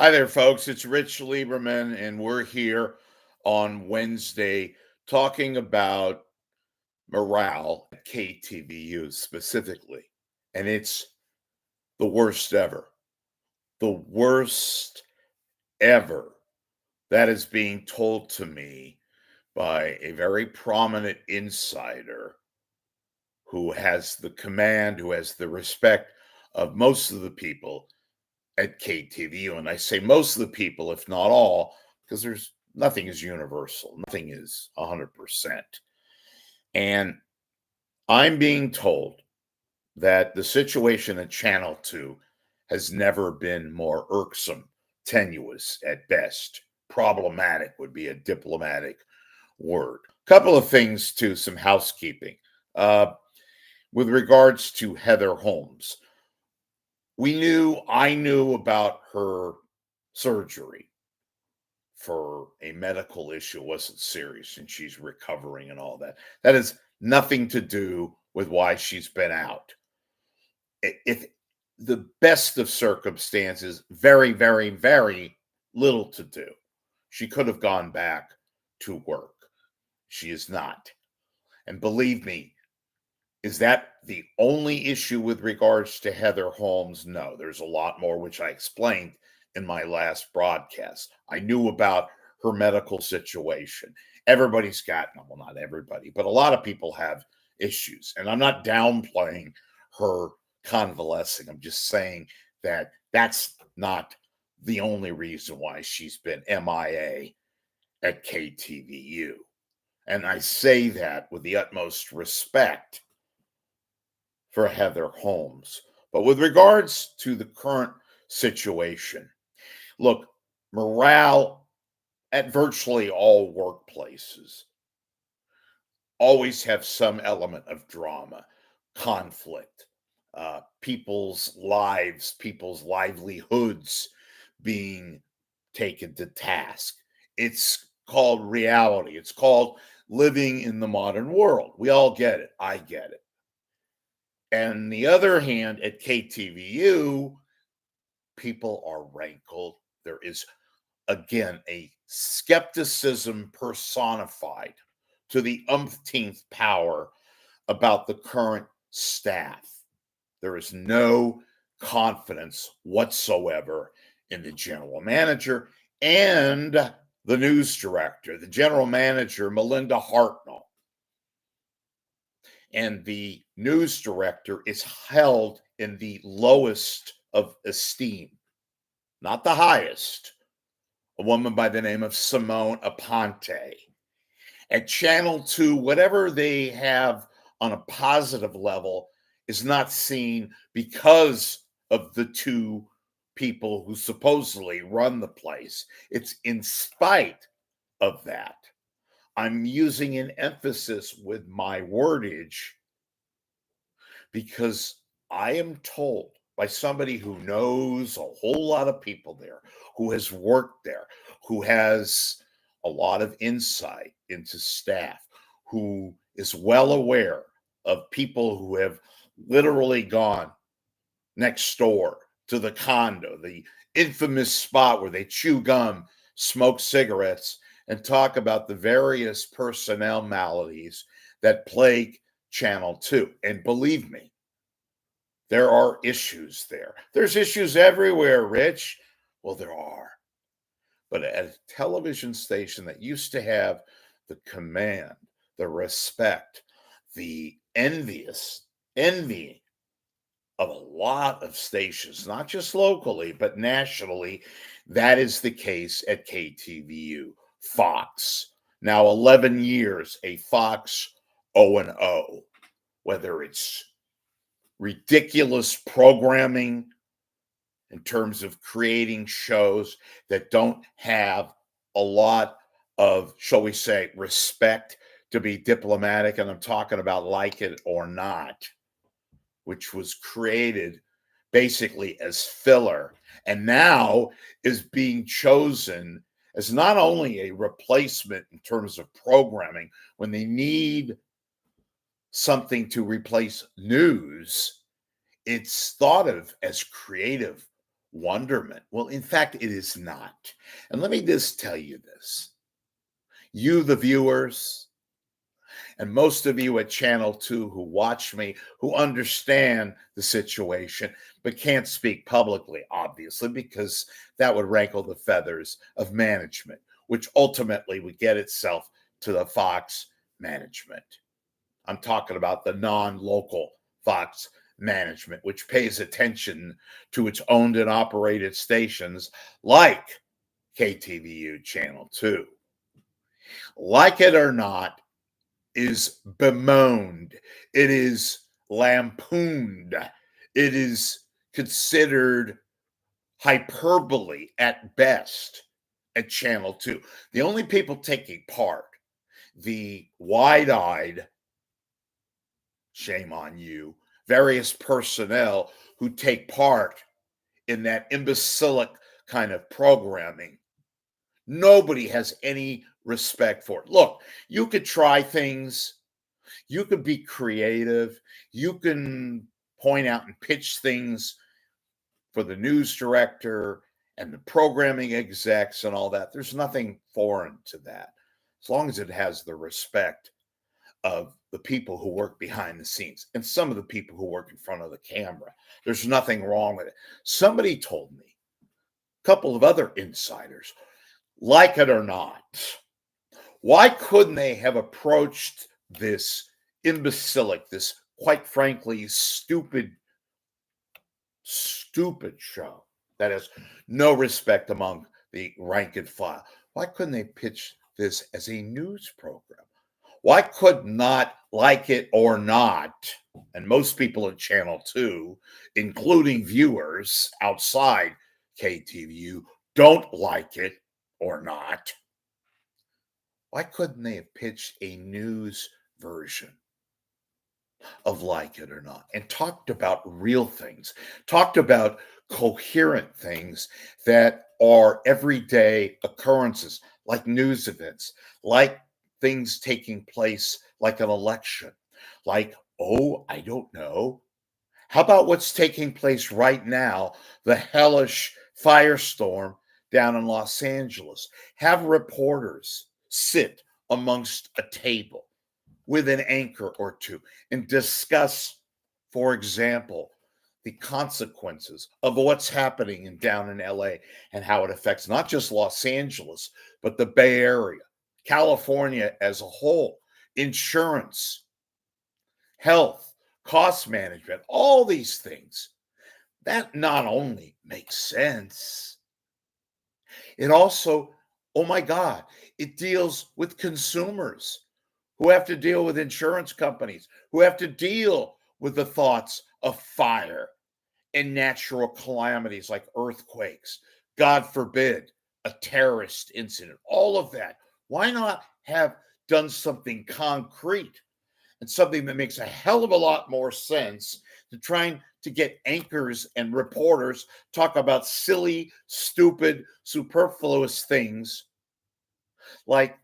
Hi there, folks. It's Rich Lieberman, and we're here on Wednesday talking about morale at KTVU specifically. And it's the worst ever. The worst ever. That is being told to me by a very prominent insider who has the command, who has the respect of most of the people at KTVU. And I say most of the people, if not all, because there's nothing is universal, nothing is 100%. And I'm being told that the situation at Channel 2 has never been more irksome, tenuous at best. Problematic would be a diplomatic word. Couple of things to some housekeeping. Uh, with regards to Heather Holmes, I knew about her surgery for a medical issue. It wasn't serious and she's recovering and all that. That has nothing to do with why she's been out. If the best of circumstances, very, very, very little to do. She could have gone back to work. She is not. And believe me, is that the only issue with regards to Heather Holmes? No, there's a lot more, which I explained in my last broadcast. I knew about her medical situation. Everybody's got, well, not everybody, but a lot of people have issues. And I'm not downplaying her convalescing. I'm just saying that that's not the only reason why she's been MIA at KTVU. And I say that with the utmost respect for Heather Holmes. But with regards to the current situation, look, morale at virtually all workplaces always have some element of drama, conflict, people's lives, people's livelihoods being taken to task. It's called reality. It's called living in the modern world. We all get it. I get it. And on the other hand, at KTVU, people are rankled. There is, again, a skepticism personified to the umpteenth power about the current staff. There is no confidence whatsoever in the general manager and the news director, the general manager, Melinda Hartnell. And the news director is held in the lowest of esteem, not the highest, a woman by the name of Simone Aponte. At Channel 2, whatever they have on a positive level is not seen because of the two people who supposedly run the place. It's in spite of that. I'm using an emphasis with my wordage because I am told by somebody who knows a whole lot of people there, who has worked there, who has a lot of insight into staff, who is well aware of people who have literally gone next door to the condo, the infamous spot where they chew gum, smoke cigarettes, and talk about the various personnel maladies that plague Channel 2. And believe me, there are issues there. There's issues everywhere, Rich. Well, there are. But at a television station that used to have the command, the respect, the envy of a lot of stations, not just locally, but nationally, that is the case at KTVU. Fox, now 11 years, a Fox O&O, whether it's ridiculous programming in terms of creating shows that don't have a lot of, shall we say, respect, to be diplomatic. And I'm talking about Like It or Not, which was created basically as filler and now is being chosen as not only a replacement in terms of programming when they need something to replace news. It's thought of as creative wonderment. Well, in fact, it is not. And let me just tell you this. You, the viewers, and most of you at Channel 2 who watch me, who understand the situation, but can't speak publicly, obviously, because that would rankle the feathers of management, which ultimately would get itself to the Fox management. I'm talking about the non-local Fox management, which pays attention to its owned and operated stations like KTVU Channel 2. Like it or not, is bemoaned, it is lampooned, it is considered hyperbole at best at Channel 2. The only people taking part, the wide-eyed, shame on you, various personnel who take part in that imbecilic kind of programming. Nobody has any respect for it. Look, you could try things, you could be creative, you can point out and pitch things for the news director and the programming execs and all that. There's nothing foreign to that, as long as it has the respect of the people who work behind the scenes and some of the people who work in front of the camera. There's nothing wrong with it. Somebody told me, a couple of other insiders, like it or not, why couldn't they have approached this imbecilic, this quite frankly stupid show that has no respect among the rank and file? Why couldn't they pitch this as a news program? Why could not like it or not, and most people at Channel 2, including viewers outside KTVU, don't like it or not? Why couldn't they have pitched a news version of Like It or Not and talked about real things, talked about coherent things that are everyday occurrences, like news events, like things taking place like an election, like, oh, I don't know. How about what's taking place right now, the hellish firestorm down in Los Angeles? Have reporters sit amongst a table with an anchor or two and discuss, for example, the consequences of what's happening down in LA and how it affects not just Los Angeles, but the Bay Area, California as a whole, insurance, health, cost management, all these things. That not only makes sense, it also, oh my God, it deals with consumers who have to deal with insurance companies, who have to deal with the thoughts of fire and natural calamities like earthquakes, God forbid, a terrorist incident, all of that. Why not have done something concrete and something that makes a hell of a lot more sense than trying to get anchors and reporters talk about silly, stupid, superfluous things like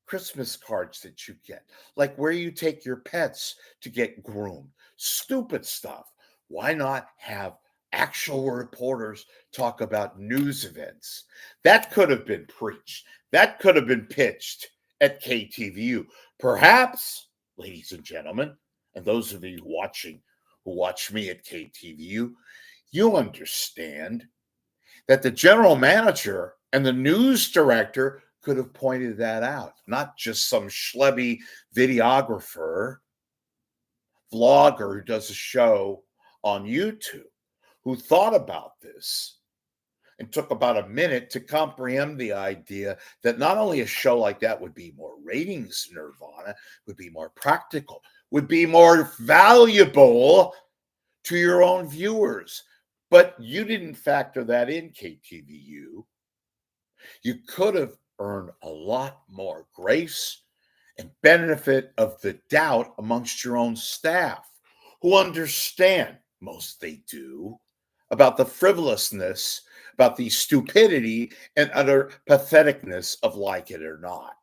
Christmas cards that you get, like where you take your pets to get groomed, stupid stuff. Why not have actual reporters talk about news events? That could have been preached. That could have been pitched at KTVU. Perhaps, ladies and gentlemen, and those of you watching who watch me at KTVU, you understand that the general manager and the news director could have pointed that out, not just some schlubby videographer, vlogger who does a show on YouTube who thought about this and took about a minute to comprehend the idea that not only a show like that would be more ratings nirvana, would be more practical, would be more valuable to your own viewers. But you didn't factor that in, KTVU. You could have earned a lot more grace and benefit of the doubt amongst your own staff who understand, most they do, about the frivolousness, about the stupidity and utter patheticness of Like It or Not,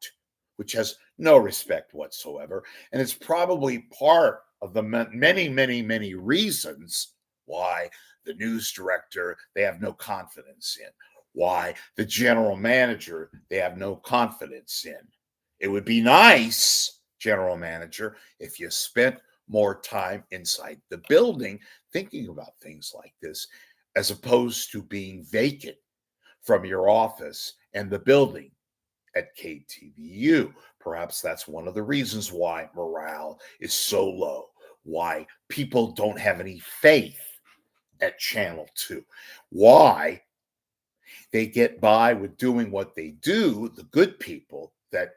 which has no respect whatsoever. And it's probably part of the many, many, many reasons why the news director they have no confidence in, why the general manager they have no confidence in. It would be nice, general manager, if you spent more time inside the building thinking about things like this, as opposed to being vacant from your office and the building at KTVU. Perhaps that's one of the reasons why morale is so low, why people don't have any faith at Channel 2, why they get by with doing what they do, the good people that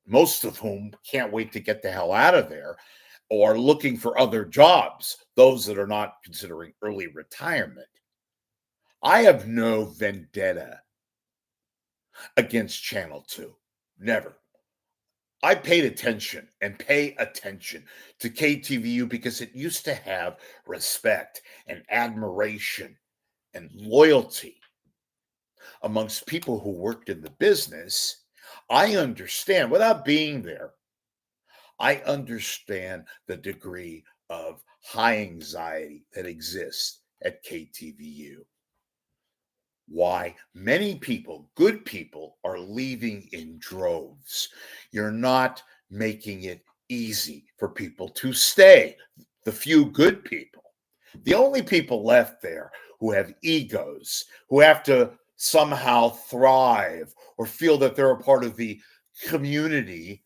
most of whom can't wait to get the hell out of there or looking for other jobs, those that are not considering early retirement. I have no vendetta against Channel 2. Never. I paid attention and pay attention to KTVU because it used to have respect and admiration and loyalty amongst people who worked in the business. I understand, without being there, I understand the degree of high anxiety that exists at KTVU. Why many people, good people, are leaving in droves. You're not making it easy for people to stay. The few good people, the only people left there who have egos, who have to somehow thrive or feel that they're a part of the community,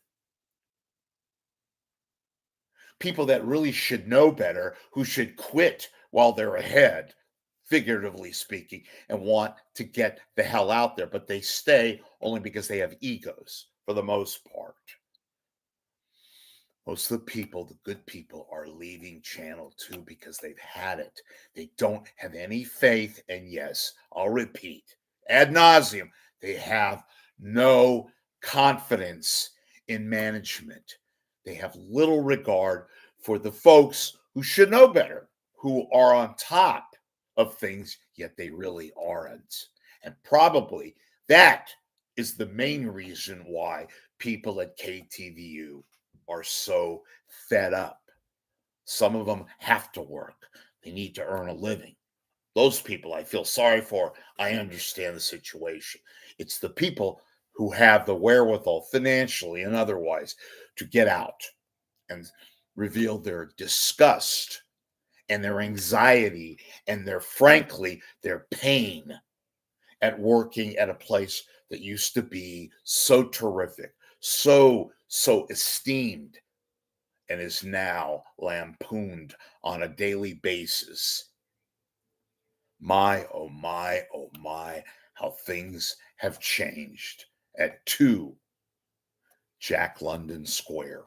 people that really should know better, who should quit while they're ahead, figuratively speaking, and want to get the hell out there, but they stay only because they have egos for the most part. Most of the people, the good people, are leaving Channel 2 because they've had it. They don't have any faith, and yes, I'll repeat ad nauseum, they have no confidence in management. They have little regard for the folks who should know better, who are on top of things, yet they really aren't. And probably that is the main reason why people at KTVU are so fed up. Some of them have to work, they need to earn a living. Those people I feel sorry for. I understand the situation. It's the people who have the wherewithal financially and otherwise to get out and reveal their disgust and their anxiety and frankly, their pain at working at a place that used to be so terrific, so esteemed, and is now lampooned on a daily basis. My, oh my, oh my, how things have changed at 2 Jack London Square.